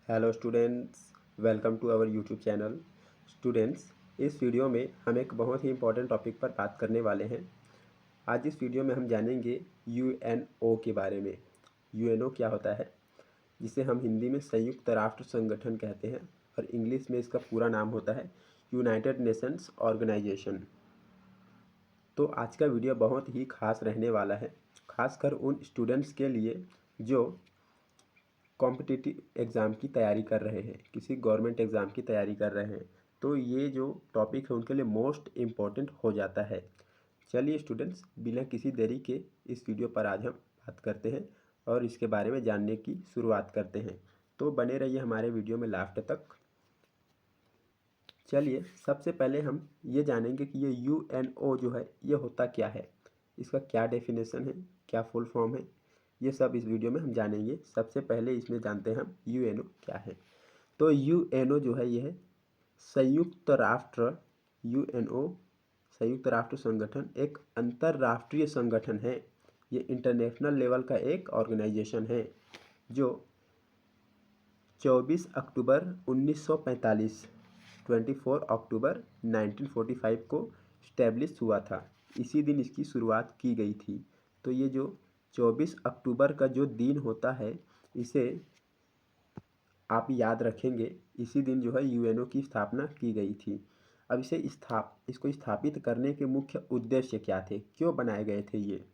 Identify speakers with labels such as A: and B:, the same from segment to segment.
A: Hello students, welcome to our YouTube channel. Students, इस video में हम एक बहुत ही इम्पोर्टेंट टॉपिक पर बात करने वाले हैं। आज इस वीडियो में हम जानेंगे यूएनओ के बारे में। यूएनओ क्या होता है, जिसे हम हिंदी में संयुक्त राष्ट्र संगठन कहते हैं और इंग्लिश में इसका पूरा नाम होता है यूनाइटेड नेशंस ऑर्गेनाइजेशन। तो आज का वीडियो बहुत ही खास रहने वाला है, खासकर उन स्टूडेंट्स के लिए जो कॉम्पिटिटिव एग्ज़ाम की तैयारी कर रहे हैं, किसी गवर्नमेंट एग्ज़ाम की तैयारी कर रहे हैं। तो ये जो टॉपिक है उनके लिए मोस्ट इम्पॉर्टेंट हो जाता है। चलिए स्टूडेंट्स, बिना किसी देरी के इस वीडियो पर आज हम बात करते हैं और इसके बारे में जानने की शुरुआत करते हैं। तो बने रहिए हमारे वीडियो में लास्ट तक। चलिए सबसे पहले हम ये जानेंगे कि ये यूएनओ जो है ये होता क्या है, इसका क्या डेफिनेशन है, क्या फुल फॉर्म है, ये सब इस वीडियो में हम जानेंगे। सबसे पहले इसमें जानते हैं हम यूएनओ क्या है। तो यूएनओ जो है ये है संयुक्त राष्ट्र। यूएनओ संयुक्त राष्ट्र संगठन एक अंतर्राष्ट्रीय संगठन है। ये इंटरनेशनल लेवल का एक ऑर्गेनाइजेशन है जो 24 अक्टूबर 1945 24 अक्टूबर 1945 को इस्टेब्लिश हुआ था। इसी दिन इसकी शुरुआत की गई थी। तो ये जो 24 अक्टूबर का जो दिन होता है, इसे आप याद रखेंगे। इसी दिन जो है यूएनओ की स्थापना की गई थी। अब इसको स्थापित करने के मुख्य उद्देश्य क्या थे, क्यों बनाए गए थे ये।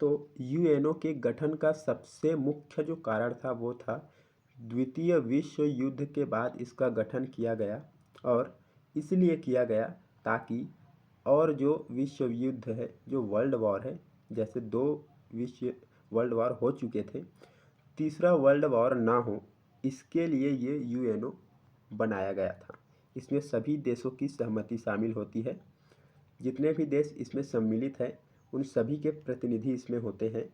A: तो यूएनओ के गठन का सबसे मुख्य जो कारण था वो था द्वितीय विश्व युद्ध के बाद इसका गठन किया गया। और इसलिए किया गया ताकि और जो विश्व युद्ध है, जो वर्ल्ड वॉर है, जैसे दो विश्व वर्ल्ड वॉर हो चुके थे, तीसरा वर्ल्ड वॉर ना हो, इसके लिए ये यूएनओ बनाया गया था। इसमें सभी देशों की सहमति शामिल होती है। जितने भी देश इसमें सम्मिलित हैं उन सभी के प्रतिनिधि इसमें होते हैं।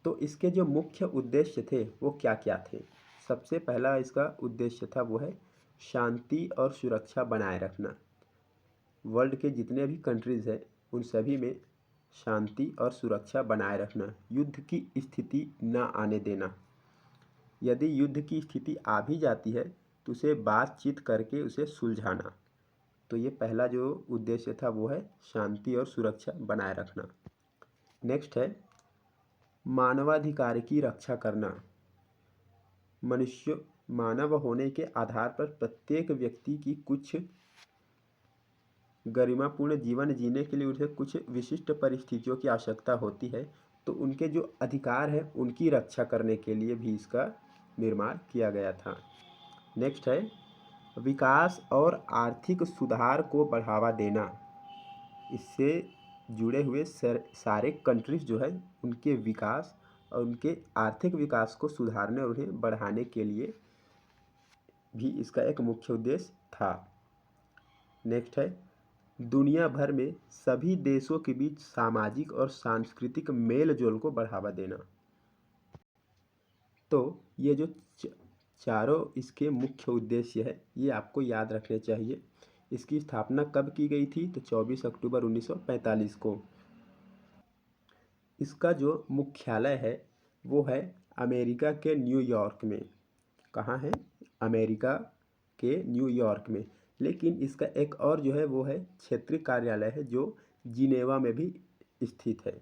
A: तो इसके जो मुख्य उद्देश्य थे वो क्या क्या थे। सबसे पहला इसका उद्देश्य था वो है शांति और सुरक्षा बनाए रखना। वर्ल्ड के जितने भी कंट्रीज़ हैं उन सभी में शांति और सुरक्षा बनाए रखना, युद्ध की स्थिति ना आने देना। यदि युद्ध की स्थिति आ भी जाती है तो उसे बातचीत करके उसे सुलझाना। तो ये पहला जो उद्देश्य था वो है शांति और सुरक्षा बनाए रखना। नेक्स्ट है मानवाधिकार की रक्षा करना। मनुष्य मानव होने के आधार पर प्रत्येक व्यक्ति की कुछ गरिमापूर्ण जीवन जीने के लिए उसे कुछ विशिष्ट परिस्थितियों की आवश्यकता होती है। तो उनके जो अधिकार है उनकी रक्षा करने के लिए भी इसका निर्माण किया गया था। नेक्स्ट है विकास और आर्थिक सुधार को बढ़ावा देना। इससे जुड़े हुए सारे कंट्रीज जो है उनके विकास और उनके आर्थिक विकास को सुधारने और उन्हें बढ़ाने के लिए भी इसका एक मुख्य उद्देश्य था। नेक्स्ट है दुनिया भर में सभी देशों के बीच सामाजिक और सांस्कृतिक मेल जोल को बढ़ावा देना। तो ये जो चारों इसके मुख्य उद्देश्य है ये आपको याद रखने चाहिए। इसकी स्थापना कब की गई थी, तो 24 अक्टूबर 1945 को। इसका जो मुख्यालय है वो है अमेरिका के न्यूयॉर्क में। कहाँ है, अमेरिका के न्यूयॉर्क में। लेकिन इसका एक और जो है वो है क्षेत्रीय कार्यालय है जो जिनेवा में भी स्थित है।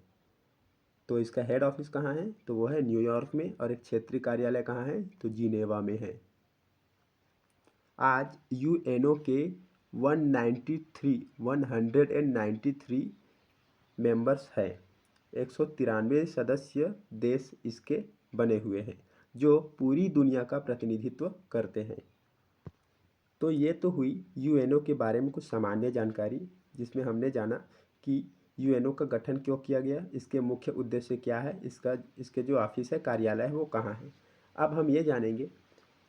A: तो इसका हेड ऑफिस कहाँ है, तो वो है न्यूयॉर्क में, और एक क्षेत्रीय कार्यालय कहाँ है, तो जिनेवा में है। आज यूएनओ के 193 मेंबर्स है। 193 सदस्य देश इसके बने हुए हैं जो पूरी दुनिया का प्रतिनिधित्व करते हैं। तो ये तो हुई यूएनओ के बारे में कुछ सामान्य जानकारी, जिसमें हमने जाना कि यूएनओ का गठन क्यों किया गया, इसके मुख्य उद्देश्य क्या है, इसके जो ऑफिस है, कार्यालय है, वो कहाँ है। अब हम ये जानेंगे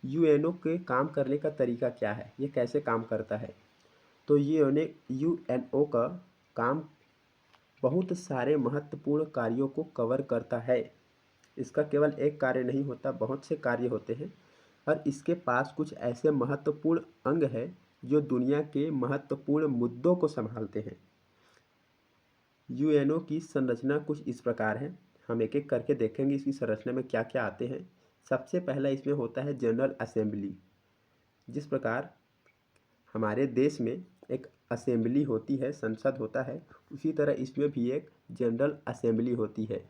A: यूएनओ के काम करने का तरीका क्या है, ये कैसे काम करता है। तो यूएनओ का काम बहुत सारे महत्वपूर्ण कार्यों को कवर करता है। इसका केवल एक कार्य नहीं होता, बहुत से कार्य होते हैं। और इसके पास कुछ ऐसे महत्वपूर्ण अंग हैं जो दुनिया के महत्वपूर्ण मुद्दों को संभालते हैं। यूएनओ की संरचना कुछ इस प्रकार है। हम एक एक करके देखेंगे इसकी संरचना में क्या क्या आते हैं। सबसे पहला इसमें होता है जनरल असेंबली। जिस प्रकार हमारे देश में एक असेंबली होती है, संसद होता है, उसी तरह इसमें भी एक जनरल असेंबली होती है।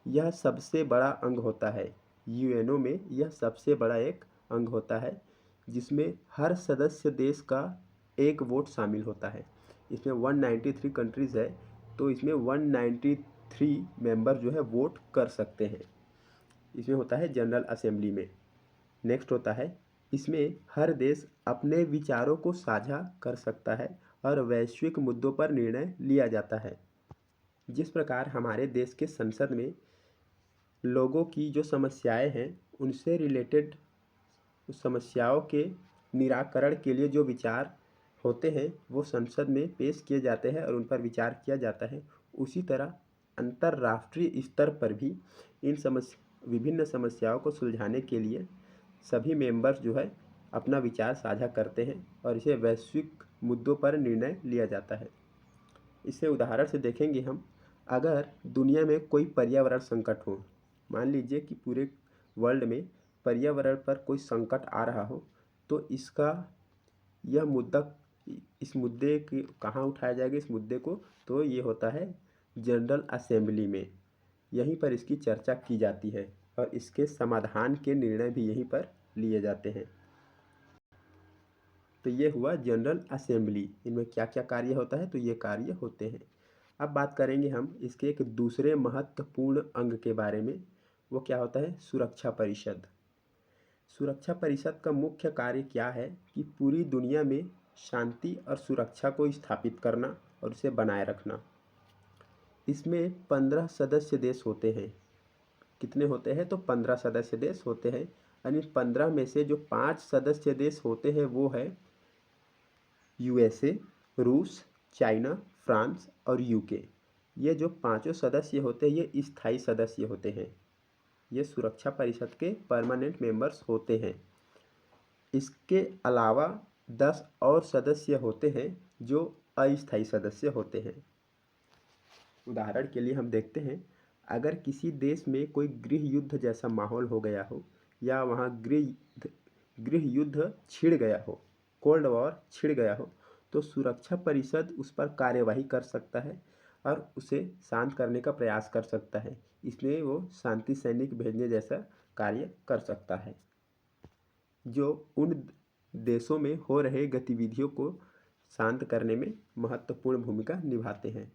A: यह सबसे बड़ा अंग होता है यूएनओ में। यह सबसे बड़ा एक अंग होता है जिसमें हर सदस्य देश का एक वोट शामिल होता है। इसमें 193 कंट्रीज़ है, तो इसमें 193 मेंबर जो है वोट कर सकते हैं। इसमें होता है जनरल असेंबली में। नेक्स्ट होता है, इसमें हर देश अपने विचारों को साझा कर सकता है और वैश्विक मुद्दों पर निर्णय लिया जाता है। जिस प्रकार हमारे देश के संसद में लोगों की जो समस्याएं हैं उनसे रिलेटेड समस्याओं के निराकरण के लिए जो विचार होते हैं वो संसद में पेश किए जाते हैं और उन पर विचार किया जाता है। उसी तरह अंतर्राष्ट्रीय स्तर पर भी इन विभिन्न समस्याओं को सुलझाने के लिए सभी मेंबर्स जो है अपना विचार साझा करते हैं और इसे वैश्विक मुद्दों पर निर्णय लिया जाता है। इसे उदाहरण से देखेंगे हम। अगर दुनिया में कोई पर्यावरण संकट हो, मान लीजिए कि पूरे वर्ल्ड में पर्यावरण पर कोई संकट आ रहा हो, तो यह मुद्दा इस मुद्दे की कहाँ उठाया जाएगा, इस मुद्दे को, तो ये होता है जनरल असेंबली में। यहीं पर इसकी चर्चा की जाती है और इसके समाधान के निर्णय भी यहीं पर लिए जाते हैं। तो ये हुआ जनरल असेंबली। इनमें क्या क्या कार्य होता है, तो ये कार्य होते हैं। अब बात करेंगे हम इसके एक दूसरे महत्वपूर्ण अंग के बारे में। वो क्या होता है, सुरक्षा परिषद। सुरक्षा परिषद का मुख्य कार्य क्या है कि पूरी दुनिया में शांति और सुरक्षा को स्थापित करना और उसे बनाए रखना। इसमें 15 सदस्य देश होते हैं। कितने होते हैं, तो 15 सदस्य देश होते हैं। और इन 15 में से जो 5 सदस्य देश होते हैं वो है यूएसए, रूस, चाइना, फ्रांस और यूके। ये जो पांचों सदस्य होते हैं ये स्थायी सदस्य होते हैं। ये सुरक्षा परिषद के परमानेंट मेंबर्स होते हैं। इसके अलावा 10 और सदस्य होते हैं जो अस्थायी सदस्य होते हैं। उदाहरण के लिए हम देखते हैं, अगर किसी देश में कोई गृह युद्ध जैसा माहौल हो गया हो या वहाँ गृह युद्ध छिड़ गया हो, कोल्ड वॉर छिड़ गया हो, तो सुरक्षा परिषद उस पर कार्यवाही कर सकता है और उसे शांत करने का प्रयास कर सकता है। इसमें वो शांति सैनिक भेजने जैसा कार्य कर सकता है जो उन देशों में हो रहे गतिविधियों को शांत करने में महत्वपूर्ण भूमिका निभाते हैं।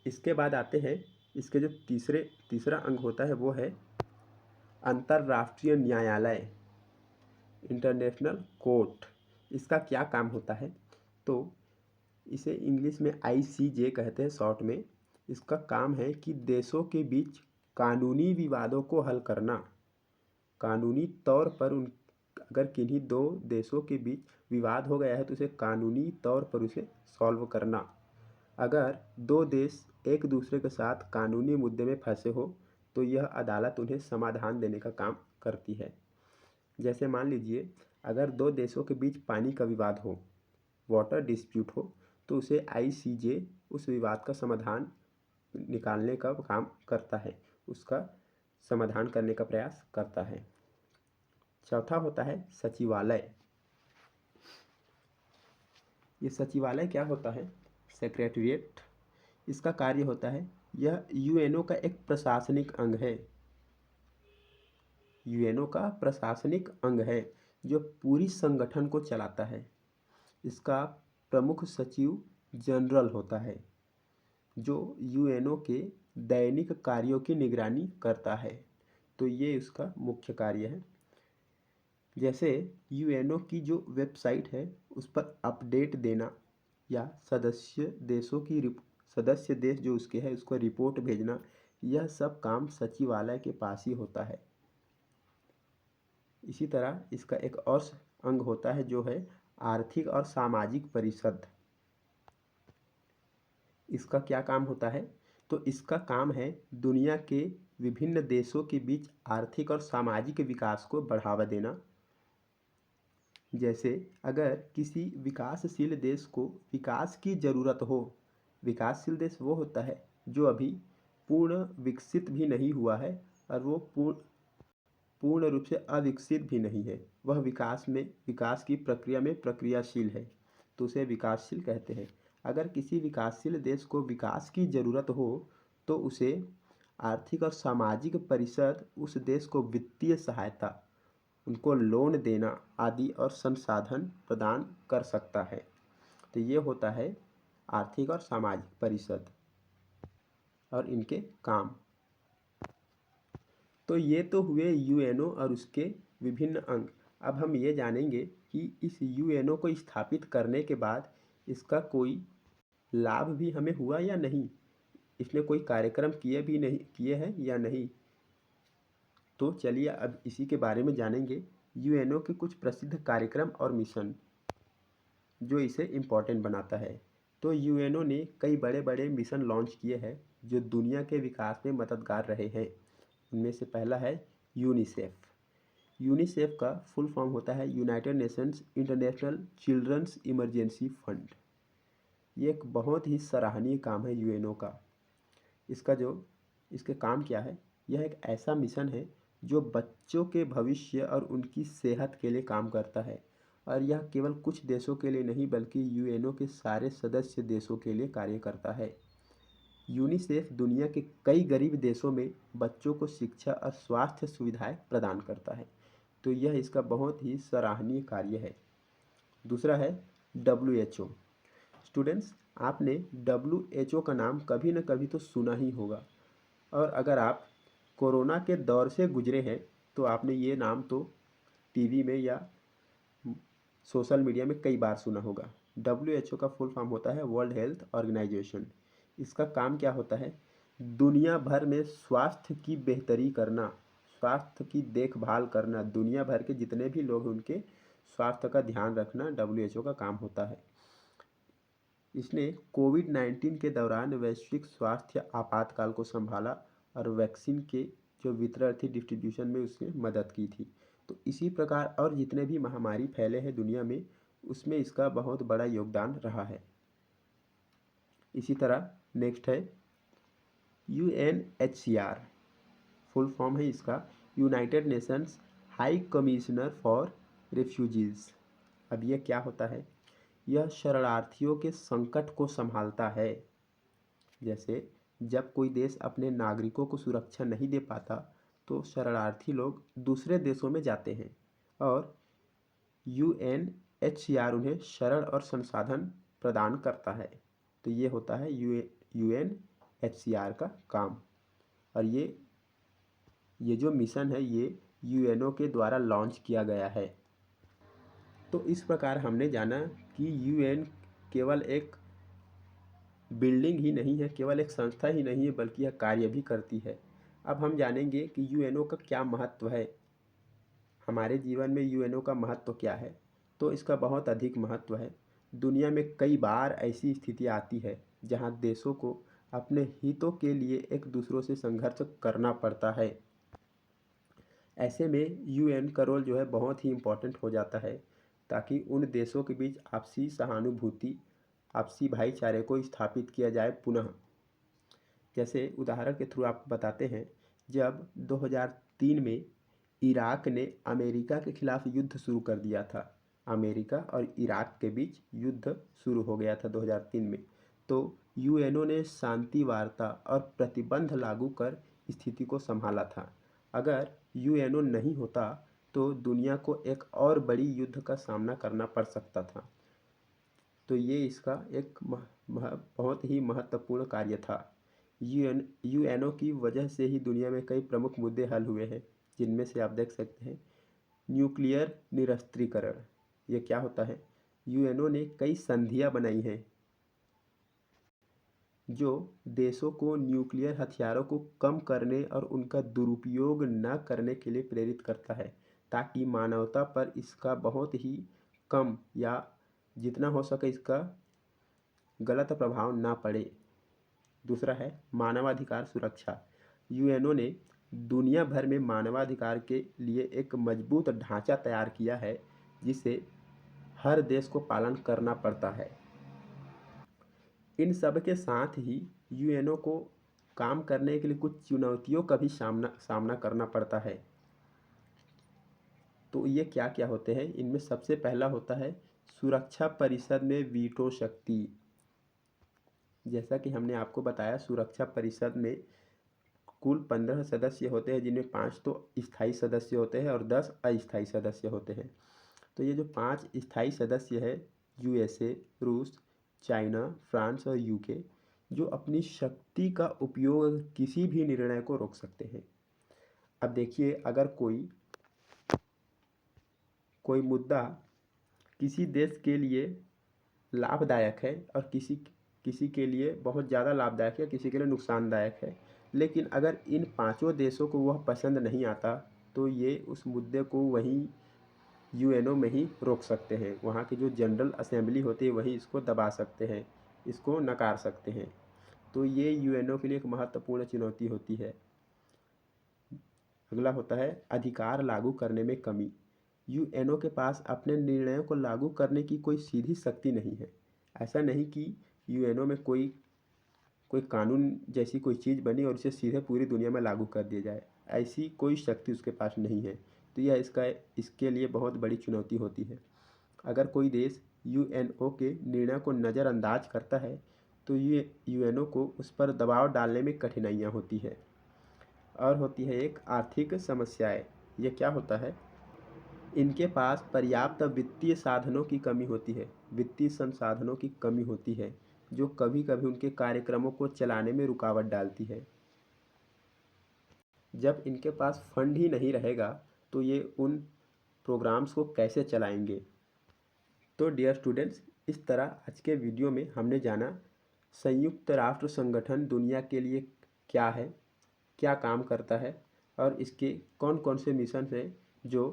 A: इसके बाद आते हैं, इसके जो तीसरा अंग होता है वो है अंतर्राष्ट्रीय न्यायालय, इंटरनेशनल कोर्ट। इसका क्या काम होता है, तो इसे इंग्लिश में ICJ कहते हैं शॉर्ट में। इसका काम है कि देशों के बीच कानूनी विवादों को हल करना। कानूनी तौर पर अगर किन्हीं दो देशों के बीच विवाद हो गया है तो उसे कानूनी तौर पर उसे सॉल्व करना। अगर दो देश एक दूसरे के साथ कानूनी मुद्दे में फंसे हो तो यह अदालत उन्हें समाधान देने का काम करती है। जैसे मान लीजिए अगर दो देशों के बीच पानी का विवाद हो, वाटर डिस्प्यूट हो, तो उसे ICJ उस विवाद का समाधान निकालने का काम करता है, उसका समाधान करने का प्रयास करता है। चौथा होता है सचिवालय। ये सचिवालय क्या होता है, सेक्रेटरीट। इसका कार्य होता है, यह यूएनओ का एक प्रशासनिक अंग है। यूएनओ का प्रशासनिक अंग है जो पूरी संगठन को चलाता है। इसका प्रमुख सचिव जनरल होता है जो यूएनओ के दैनिक कार्यों की निगरानी करता है। तो ये इसका मुख्य कार्य है। जैसे यूएनओ की जो वेबसाइट है उस पर अपडेट देना या सदस्य देश जो उसके है उसको रिपोर्ट भेजना, यह सब काम सचिवालय के पास ही होता है। इसी तरह इसका एक और अंग होता है जो है आर्थिक और सामाजिक परिषद। इसका क्या काम होता है, तो इसका काम है दुनिया के विभिन्न देशों के बीच आर्थिक और सामाजिक विकास को बढ़ावा देना। जैसे अगर किसी विकासशील देश को विकास की ज़रूरत हो, विकासशील देश वो होता है जो अभी पूर्ण विकसित भी नहीं हुआ है और वो पूर्ण पूर्ण रूप से अविकसित भी नहीं है, वह विकास की प्रक्रिया में प्रक्रियाशील है, तो उसे विकासशील कहते हैं। अगर किसी विकासशील देश को विकास की ज़रूरत हो तो उसे आर्थिक और सामाजिक परिषद उस देश को वित्तीय सहायता, उनको लोन देना आदि और संसाधन प्रदान कर सकता है। तो ये होता है आर्थिक और सामाजिक परिषद और इनके काम। तो ये तो हुए यूएनओ और उसके विभिन्न अंग। अब हम ये जानेंगे कि इस यूएनओ को स्थापित करने के बाद इसका कोई लाभ भी हमें हुआ या नहीं, इसने कोई कार्यक्रम किए हैं या नहीं। तो चलिए अब इसी के बारे में जानेंगे, यूएनओ के कुछ प्रसिद्ध कार्यक्रम और मिशन जो इसे इम्पोर्टेंट बनाता है। तो यूएनओ ने कई बड़े बड़े मिशन लॉन्च किए हैं जो दुनिया के विकास में मददगार रहे हैं। उनमें से पहला है यूनिसेफ। यूनिसेफ का फुल फॉर्म होता है United Nations International children's emergency fund. ये एक बहुत ही सराहनीय काम है यूएनओ का। इसके काम क्या है? यह एक ऐसा मिशन है जो बच्चों के भविष्य और उनकी सेहत के लिए काम करता है, और यह केवल कुछ देशों के लिए नहीं बल्कि यूएनओ के सारे सदस्य देशों के लिए कार्य करता है। यूनिसेफ दुनिया के कई गरीब देशों में बच्चों को शिक्षा और स्वास्थ्य सुविधाएं प्रदान करता है, तो यह इसका बहुत ही सराहनीय कार्य है। दूसरा है WHO। स्टूडेंट्स, आपने WHO का नाम कभी न कभी तो सुना ही होगा, और अगर आप कोरोना के दौर से गुजरे हैं तो आपने ये नाम तो टीवी में या सोशल मीडिया में कई बार सुना होगा। WHO का फुल फॉर्म होता है वर्ल्ड हेल्थ ऑर्गेनाइजेशन। इसका काम क्या होता है? दुनिया भर में स्वास्थ्य की बेहतरी करना, स्वास्थ्य की देखभाल करना, दुनिया भर के जितने भी लोग हैं उनके स्वास्थ्य का ध्यान रखना WHO का काम होता है। इसने कोविड-19 के दौरान वैश्विक स्वास्थ्य आपातकाल को संभाला और वैक्सीन के जो वितरण थी, डिस्ट्रीब्यूशन में उसने मदद की थी। तो इसी प्रकार और जितने भी महामारी फैले हैं दुनिया में, उसमें इसका बहुत बड़ा योगदान रहा है। इसी तरह नेक्स्ट है UNHCR। फुल फॉर्म है इसका United Nations high commissioner for refugees. अब ये क्या होता है? यह शरणार्थियों के संकट को संभालता है। जैसे जब कोई देश अपने नागरिकों को सुरक्षा नहीं दे पाता तो शरणार्थी लोग दूसरे देशों में जाते हैं, और UNHCR उन्हें शरण और संसाधन प्रदान करता है। तो ये होता है UNHCR का काम। और ये जो मिशन है ये यूएनओ के द्वारा लॉन्च किया गया है। तो इस प्रकार हमने जाना कि यूएन केवल एक बिल्डिंग ही नहीं है, केवल एक संस्था ही नहीं है, बल्कि यह कार्य भी करती है। अब हम जानेंगे कि यूएनओ का क्या महत्व है, हमारे जीवन में यूएनओ का महत्व क्या है। तो इसका बहुत अधिक महत्व है। दुनिया में कई बार ऐसी स्थिति आती है जहां देशों को अपने हितों के लिए एक दूसरों से संघर्ष करना पड़ता है। ऐसे में यूएन का रोल जो है बहुत ही इम्पोर्टेंट हो जाता है, ताकि उन देशों के बीच आपसी सहानुभूति, आपसी भाईचारे को स्थापित किया जाए पुनः। जैसे उदाहरण के थ्रू आपको बताते हैं, जब 2003 में इराक ने अमेरिका के खिलाफ युद्ध शुरू कर दिया था, अमेरिका और इराक के बीच युद्ध शुरू हो गया था 2003 में, तो यूएनओ ने शांति वार्ता और प्रतिबंध लागू कर स्थिति को संभाला था। अगर यूएनओ नहीं होता तो दुनिया को एक और बड़ी युद्ध का सामना करना पड़ सकता था। तो ये इसका एक बहुत ही महत्वपूर्ण कार्य था। यूएनओ की वजह से ही दुनिया में कई प्रमुख मुद्दे हल हुए हैं, जिनमें से आप देख सकते हैं न्यूक्लियर निरस्त्रीकरण। ये क्या होता है? यूएनओ ने कई संधियां बनाई हैं जो देशों को न्यूक्लियर हथियारों को कम करने और उनका दुरुपयोग न करने के लिए प्रेरित करता है, ताकि मानवता पर इसका बहुत ही कम या जितना हो सके इसका गलत प्रभाव ना पड़े। दूसरा है मानवाधिकार सुरक्षा। यूएनओ ने दुनिया भर में मानवाधिकार के लिए एक मजबूत ढांचा तैयार किया है, जिसे हर देश को पालन करना पड़ता है। इन सब के साथ ही यूएनओ को काम करने के लिए कुछ चुनौतियों का भी सामना करना पड़ता है। तो ये क्या क्या होते हैं, इनमें सबसे पहला होता है सुरक्षा परिषद में वीटो शक्ति। जैसा कि हमने आपको बताया, सुरक्षा परिषद में कुल 15 सदस्य होते हैं, जिनमें 5 तो स्थायी सदस्य होते हैं और 10 अस्थायी सदस्य होते हैं। तो ये जो 5 स्थायी सदस्य है, यूएसए, रूस, चाइना, फ्रांस और यूके, जो अपनी शक्ति का उपयोग किसी भी निर्णय को रोक सकते हैं। अब देखिए, अगर कोई मुद्दा किसी देश के लिए लाभदायक है और किसी किसी के लिए बहुत ज़्यादा लाभदायक है, किसी के लिए नुकसानदायक है, लेकिन अगर इन पांचों देशों को वह पसंद नहीं आता, तो ये उस मुद्दे को वहीं यूएनओ में ही रोक सकते हैं। वहाँ की जो जनरल असेंबली होती है वही इसको दबा सकते हैं, इसको नकार सकते हैं। तो ये यूएनओ के लिए एक महत्वपूर्ण चुनौती होती है। अगला होता है अधिकार लागू करने में कमी। यूएनओ के पास अपने निर्णयों को लागू करने की कोई सीधी शक्ति नहीं है। ऐसा नहीं कि यूएनओ में कोई कोई कानून जैसी कोई चीज़ बनी और उसे सीधे पूरी दुनिया में लागू कर दिया जाए, ऐसी कोई शक्ति उसके पास नहीं है। तो यह इसके लिए बहुत बड़ी चुनौती होती है। अगर कोई देश यूएनओ के निर्णय को नज़रअंदाज करता है, तो ये यूएनओ को उस पर दबाव डालने में कठिनाइयाँ होती है। और होती है एक आर्थिक समस्याएं। ये क्या होता है, इनके पास पर्याप्त वित्तीय साधनों की कमी होती है, वित्तीय संसाधनों की कमी होती है, जो कभी कभी उनके कार्यक्रमों को चलाने में रुकावट डालती है। जब इनके पास फंड ही नहीं रहेगा, तो ये उन प्रोग्राम्स को कैसे चलाएंगे। तो डियर स्टूडेंट्स, इस तरह आज के वीडियो में हमने जाना संयुक्त राष्ट्र संगठन दुनिया के लिए क्या है, क्या काम करता है और इसके कौन कौन से मिशन हैं जो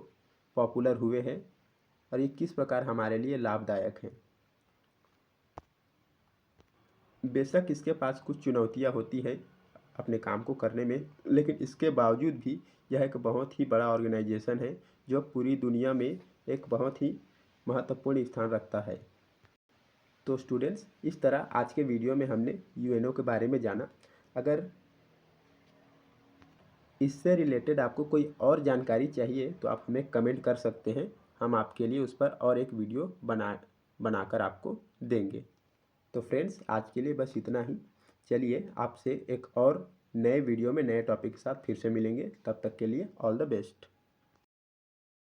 A: पॉपुलर हुए हैं और ये किस प्रकार हमारे लिए लाभदायक हैं। बेशक इसके पास कुछ चुनौतियां होती हैं अपने काम को करने में, लेकिन इसके बावजूद भी यह एक बहुत ही बड़ा ऑर्गेनाइजेशन है जो पूरी दुनिया में एक बहुत ही महत्वपूर्ण स्थान रखता है। तो स्टूडेंट्स, इस तरह आज के वीडियो में हमने यूएनओ के बारे में जाना। अगर इससे रिलेटेड आपको कोई और जानकारी चाहिए तो आप हमें कमेंट कर सकते हैं, हम आपके लिए उस पर और एक वीडियो बनाकर आपको देंगे। तो फ्रेंड्स, आज के लिए बस इतना ही। चलिए आपसे एक और नए वीडियो में नए टॉपिक के साथ फिर से मिलेंगे। तब तक के लिए ऑल द बेस्ट।